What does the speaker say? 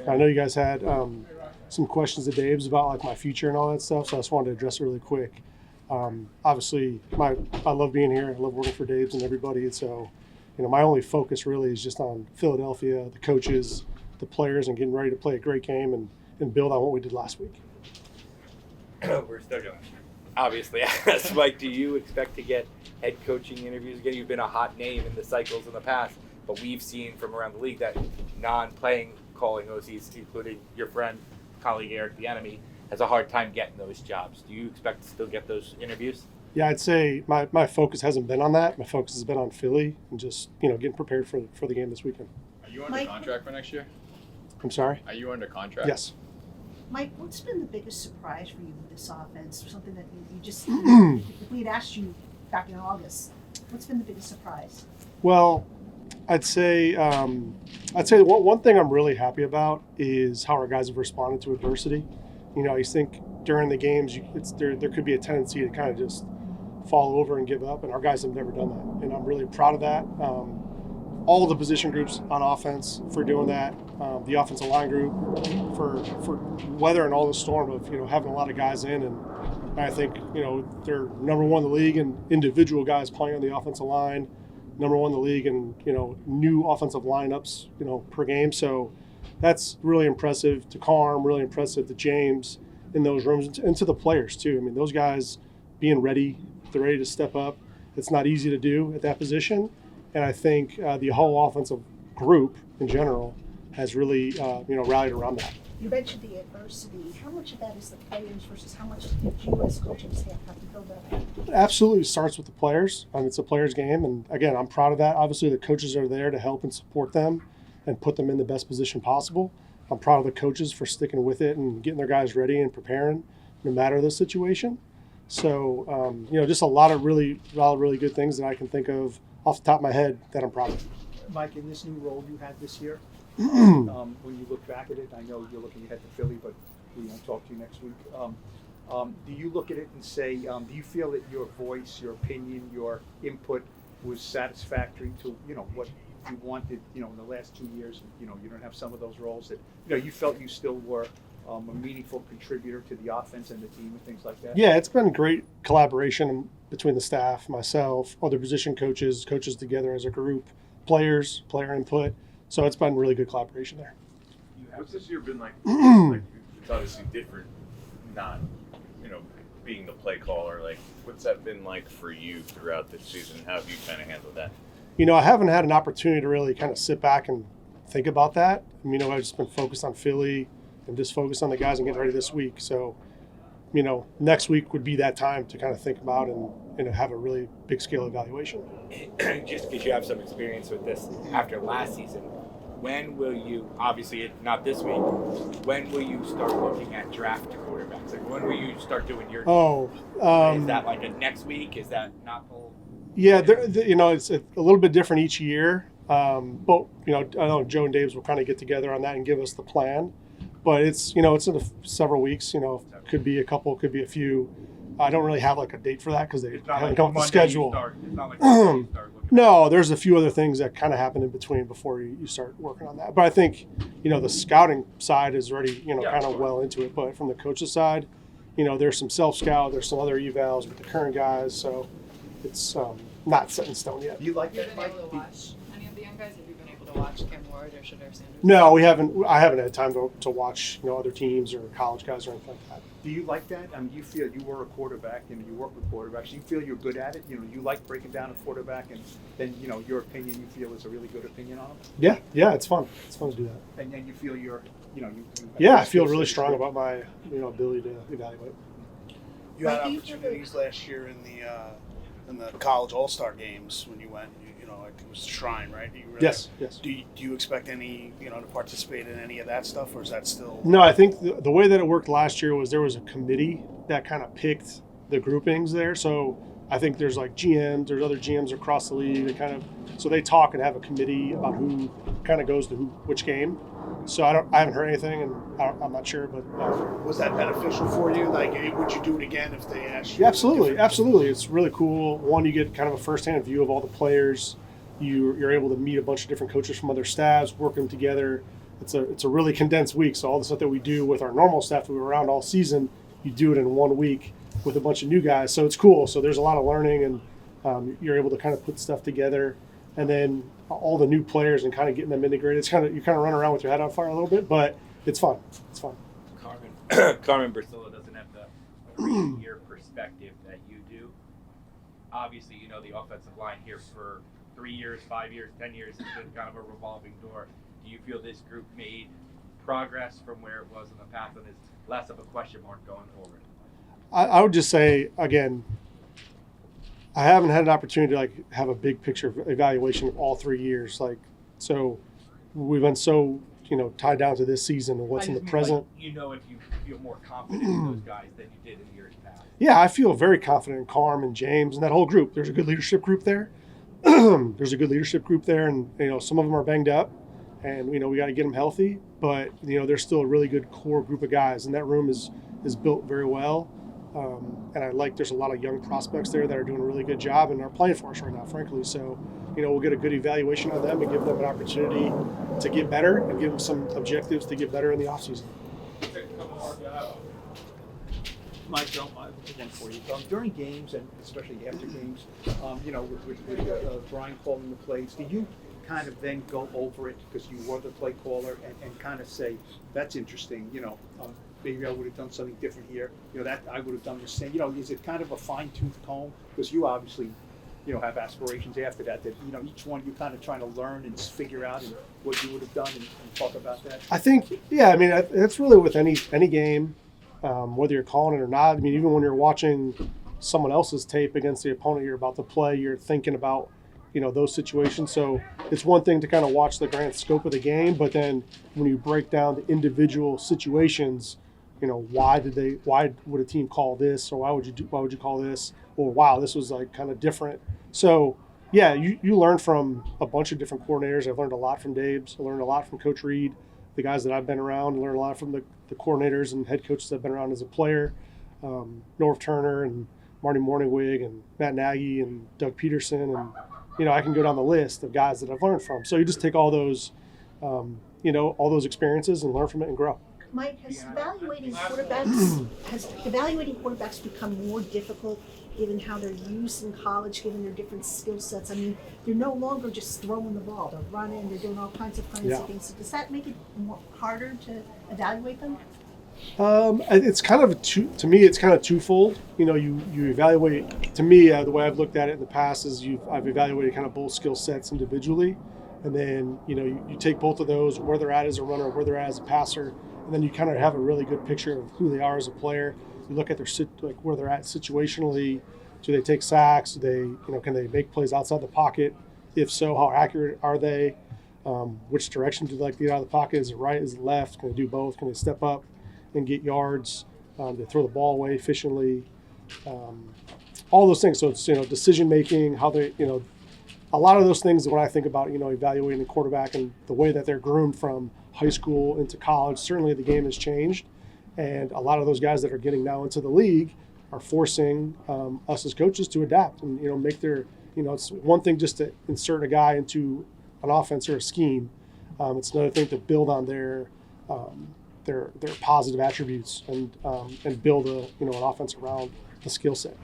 I know you guys had some questions to Dave's about like my future and all that stuff, so I just wanted to address it really quick. Obviously, I love being here. I love working for Dave's and everybody, and so my only focus really is just on Philadelphia, the coaches, the players, and getting ready to play a great game and build on what we did last week. We're still going. Obviously, ask Mike, do you expect to get head coaching interviews again? You've been a hot name in the cycles in the past, but we've seen from around the league that non-playing calling OCs, including your friend, colleague Eric Bieniemy, has a hard time getting those jobs. Do you expect to still get those interviews? Yeah, I'd say my focus hasn't been on that. My focus has been on Philly and just getting prepared for the game this weekend. Are you under contract for next year? I'm sorry? Are you under contract? Yes. Mike, what's been the biggest surprise for you with this offense? Something that you just, if we had asked you back in August, what's been the biggest surprise? Well, I'd say one thing I'm really happy about is how our guys have responded to adversity. I think during the games, there could be a tendency to kind of just fall over and give up, and our guys have never done that, and I'm really proud of that. All the position groups on offense for doing that, the offensive line group for weathering all the storm of having a lot of guys in, and I think they're number one in the league in individual guys playing on the offensive line, number one in the league in new offensive lineups per game. So that's really impressive to Carm, really impressive to James in those rooms, and to the players too. I mean, those guys being ready, they're ready to step up. It's not easy to do at that position. And I think the whole offensive group in general has really, rallied around that. You mentioned the adversity. How much of that is the players versus how much did you as coaching staff have to build up? It absolutely starts with the players. It's a players' game. And again, I'm proud of that. Obviously, the coaches are there to help and support them and put them in the best position possible. I'm proud of the coaches for sticking with it and getting their guys ready and preparing no matter the situation. So, just a lot of really good things that I can think of off the top of my head that I'm proud of. Mike, in this new role you had this year, when you look back at it, I know you're looking ahead to Philly, but we won't talk to you next week. Do you look at it and say, do you feel that your voice, your opinion, your input was satisfactory to what you wanted in the last 2 years? You don't have some of those roles that you felt you still were a meaningful contributor to the offense and the team and things like that? Yeah, it's been great collaboration between the staff, myself, other position coaches together as a group, player input. So it's been really good collaboration there. What's this year been like? It's obviously different, not being the play caller. Like, what's that been like for you throughout this season? How have you kind of handled that? I haven't had an opportunity to really kind of sit back and think about that. I've just been focused on Philly and just focused on the guys and getting ready this week. So, next week would be that time to kind of think about and have a really big scale evaluation. Just because you have some experience with this after last season, when will you, obviously not this week, when will you start looking at draft quarterbacks? Like, when will you start doing your is that like a next week? Is that not whole? Yeah, it's a little bit different each year. But I know Joe and Dave's will kind of get together on that and give us the plan. But it's it's in several weeks. Could be a couple, could be a few. I don't really have like a date for that because they haven't come up with the schedule. It's not like you start looking. No, there's a few other things that kind of happen in between before you start working on that. But I think the scouting side is already kind of well into it. But from the coach's side, there's some self scout, there's some other evals with the current guys. So it's not set in stone yet. You like Have you that, been Mike? able to watch any of the young guys? Have you been able to watch Cam Ward or Shedeur Sanders? No, we haven't. I haven't had time to watch other teams or college guys or anything like that. Do you like that? I mean, you feel you were a quarterback and you work with quarterbacks. You feel you're good at it. You like breaking down a quarterback, and then your opinion you feel is a really good opinion on him. Yeah, it's fun. It's fun to do that. And then you feel you Yeah, I feel really strong about my ability to evaluate. You had opportunities last year in the college all-star games when you went. I think it was the Shrine, right? Yes. Do you expect any to participate in any of that stuff, or is that still? No, I think the way that it worked last year was there was a committee that kind of picked the groupings there. So I think there's like GMs, there's other GMs across the league that so they talk and have a committee about who kind of goes to which game. So I haven't heard anything, and I'm not sure, but was that beneficial for you? Like, would you do it again if they asked you? Yeah, absolutely. It's really cool. One, you get kind of a firsthand view of all the players. You're able to meet a bunch of different coaches from other staffs, work them together, it's a really condensed week. So all the stuff that we do with our normal staff that we were around all season, you do it in 1 week with a bunch of new guys. So it's cool. So there's a lot of learning, and you're able to kind of put stuff together, and then all the new players and kind of getting them integrated. It's kind of, you kind of run around with your head on fire a little bit, but it's fun. It's fun. Carmen Brasilla doesn't have the 3-year perspective that you do. Obviously, you know the offensive line here for 3 years, 5 years, 10 years has been kind of a revolving door. Do you feel this group made progress from where it was in the past and is less of a question mark going forward? I would just say, again, I haven't had an opportunity to like have a big picture evaluation of all 3 years. Like, so we've been so, tied down to this season and what's in the present. Like, if you feel more confident in those guys than you did in years past. Yeah, I feel very confident in Carm and James and that whole group. There's a good leadership group there. And some of them are banged up, and we got to get them healthy. But there's still a really good core group of guys, and that room is built very well. And there's a lot of young prospects there that are doing a really good job and are playing for us right now, frankly. So, we'll get a good evaluation on them and give them an opportunity to get better and give them some objectives to get better in the offseason. Mike, I have one for you. During games, and especially after games, with Brian calling the plays, do you kind of then go over it because you were the play caller and kind of say, that's interesting, maybe I would have done something different here, that I would have done the same. Is it kind of a fine-tooth comb? Because you obviously, have aspirations after that, each one you're kind of trying to learn and figure out and what you would have done and talk about that? I think, that's really with any game. Whether you're calling it or not. I mean, even when you're watching someone else's tape against the opponent you're about to play, you're thinking about, those situations. So it's one thing to kind of watch the grand scope of the game, but then when you break down the individual situations, why would a team call this, or why would you call this, or wow, this was like kind of different. So yeah, you learn from a bunch of different coordinators. I've learned a lot from Dave's. I learned a lot from Coach Reed, the guys that I've been around. I learned a lot from the coordinators and head coaches I've been around as a player, Norv Turner and Marty Morningwig and Matt Nagy and Doug Peterson, and I can go down the list of guys that I've learned from. So you just take all those, all those experiences and learn from it and grow. Mike, has evaluating quarterbacks become more difficult given how they're used in college, given their different skill sets? I mean, they're no longer just throwing the ball; they're running, they're doing all kinds of fancy things. So does that make it harder to evaluate them? It's kind of to me, it's kind of twofold. You evaluate. To me, the way I've looked at it in the past is I've evaluated kind of both skill sets individually, and then you take both of those, where they're at as a runner, where they're at as a passer, and then you kind of have a really good picture of who they are as a player. You look at where they're at situationally. Do they take sacks? Do they can they make plays outside the pocket? If so, how accurate are they? Which direction do they like to get out of the pocket? Is it right? Is it left? Can they do both? Can they step up and get yards? They throw the ball away efficiently. All those things. So it's decision making, how they a lot of those things when I think about evaluating a quarterback and the way that they're groomed from high school into college. Certainly the game has changed, and a lot of those guys that are getting now into the league are forcing us as coaches to adapt and make their it's one thing just to insert a guy into an offense or a scheme. It's another thing to build on their positive attributes and build an offense around the skill set.